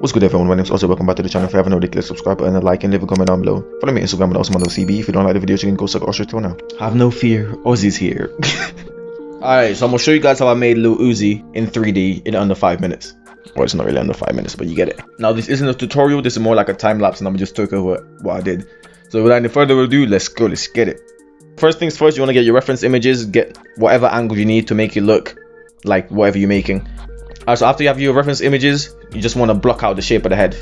What's good everyone, my name is also welcome back to the channel. If you haven't already, click subscribe button and like and leave a comment down below. Follow me on Instagram and also CB. If you don't like the video, you can go suck Osher till now. Have no fear, Ozzy's here. Alright, so I'm gonna show you guys how I made Lil Uzi in 3D in under 5 minutes. Well, it's not really under 5 minutes, but you get it. Now this isn't a tutorial, this is more like a time lapse and I'm just talking over what I did. So without any further ado, let's go, let's get it. First things first, you want to get your reference images, get whatever angle you need to make it look like whatever you're making. Alright, so after you have your reference images, you just want to block out the shape of the head.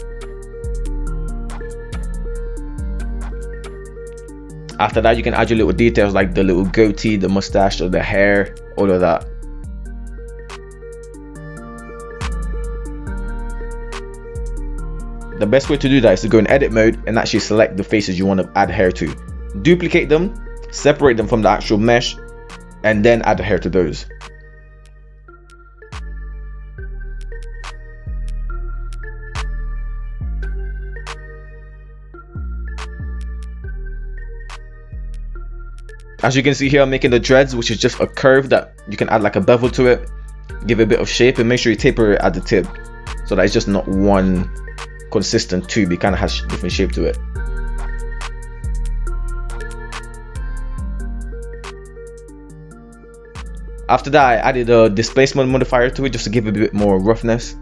After that, you can add your little details like the little goatee, the mustache, or the hair, all of that. The best way to do that is to go in edit mode and actually select the faces you want to add hair to. Duplicate them, separate them from the actual mesh, and then add the hair to those. As you can see here, I'm making the dreads, which is just a curve that you can add like a bevel to it, give it a bit of shape, and make sure you taper it at the tip so that it's just not one consistent tube. It kind of has different shape to it. After that, I added a displacement modifier to it just to give it a bit more roughness.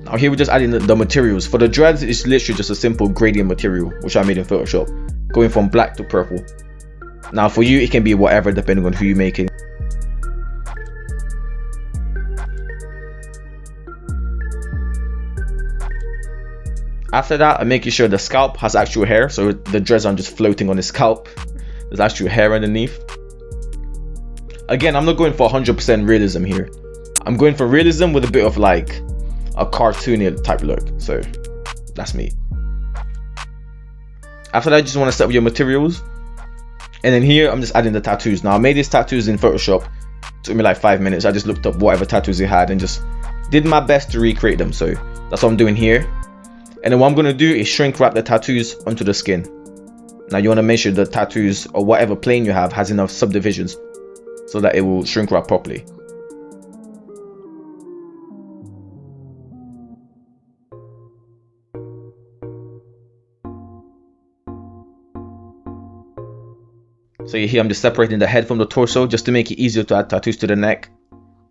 Now here we're just adding the materials. For the dreads, it's literally just a simple gradient material, which I made in Photoshop, going from black to purple. Now for you, it can be whatever depending on who you're making. After that, I'm making sure the scalp has actual hair, so the dreads aren't just floating on the scalp. There's actual hair underneath. Again, I'm not going for 100% realism here. I'm going for realism with a bit of like a cartoony type look. So that's me. After that, you just want to set up your materials. And then here, I'm just adding the tattoos. Now, I made these tattoos in Photoshop. It took me like 5 minutes. I just looked up whatever tattoos they had and just did my best to recreate them. So that's what I'm doing here. And then what I'm going to do is shrink wrap the tattoos onto the skin. Now, you want to make sure the tattoos or whatever plane you have has enough subdivisions so that it will shrink wrap properly. So here I'm just separating the head from the torso just to make it easier to add tattoos to the neck,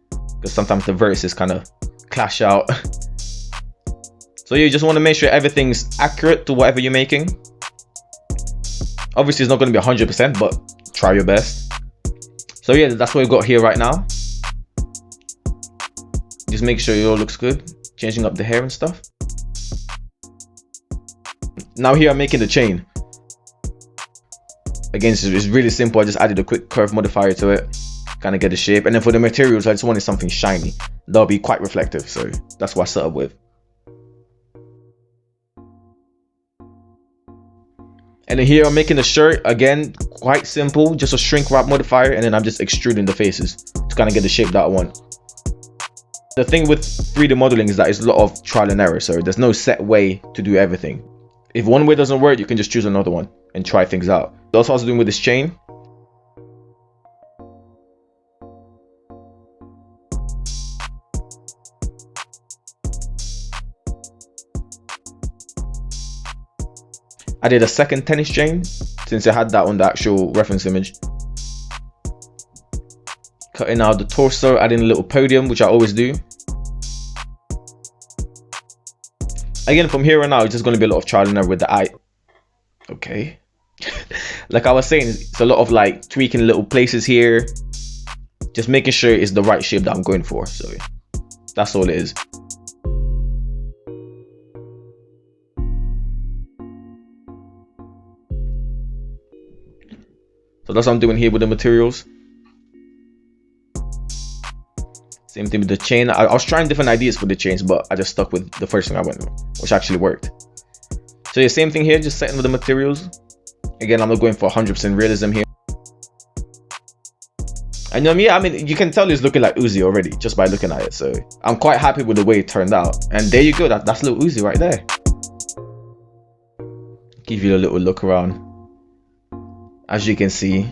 because sometimes the vertices kind of clash out. So you just want to make sure everything's accurate to whatever you're making. Obviously it's not going to be 100%, but try your best. So yeah, that's what we've got here right now. Just make sure it all looks good, changing up the hair and stuff. Now here I'm making the chain. Again, it's really simple. I just added a quick curve modifier to it, kind of get the shape. And then for the materials, I just wanted something shiny that'll be quite reflective, so that's what I set up with. And then here I'm making the shirt, again quite simple, just a shrink wrap modifier, and then I'm just extruding the faces to kind of get the shape that I want. The thing with 3D modeling is that it's a lot of trial and error, so there's no set way to do everything. If one way doesn't work, you can just choose another one and try things out. That's what I was doing with this chain. I did a second tennis chain since I had that on the actual reference image. Cutting out the torso, adding a little podium, which I always do. Again, from here on out, it's just going to be a lot of trial and error with the eye. Okay. Like I was saying, it's a lot of like tweaking little places here, just making sure it's the right shape that I'm going for. So that's all it is. So that's what I'm doing here with the materials. Same thing with the chain. I was trying different ideas for the chains, but I just stuck with the first thing I went with, which actually worked. So yeah, same thing here, just setting with the materials. Again, I'm not going for 100% realism here. And yeah, I mean, you can tell it's looking like Uzi already just by looking at it. So I'm quite happy with the way it turned out. And there you go, that's Lil Uzi right there. Give you a little look around. As you can see,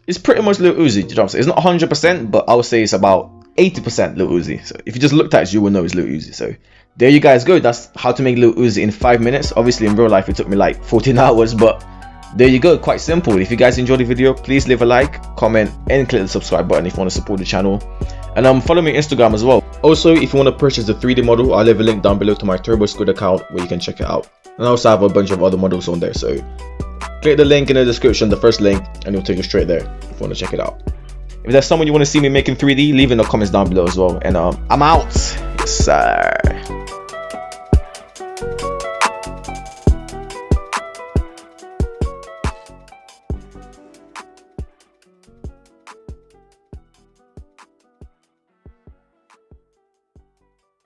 it's pretty much Lil Uzi. You know what I'm saying? It's not 100%, but I would say it's about 80% Lil Uzi. So if you just looked at it, you will know it's Lil Uzi. So there you guys go. That's how to make Lil Uzi in 5 minutes. Obviously in real life it took me like 14 hours, but there you go, quite simple. If you guys enjoyed the video, please leave a like, comment, and click the subscribe button if you want to support the channel. And follow me on Instagram as well. Also, if you want to purchase the 3D model, I'll leave a link down below to my Turbo Squid account where you can check it out. And I also have a bunch of other models on there, so click the link in the description, the first link, and it'll take you straight there if you want to check it out. If there's someone you want to see me making 3D, leave in the comments down below as well. And I'm out. Yes, sir.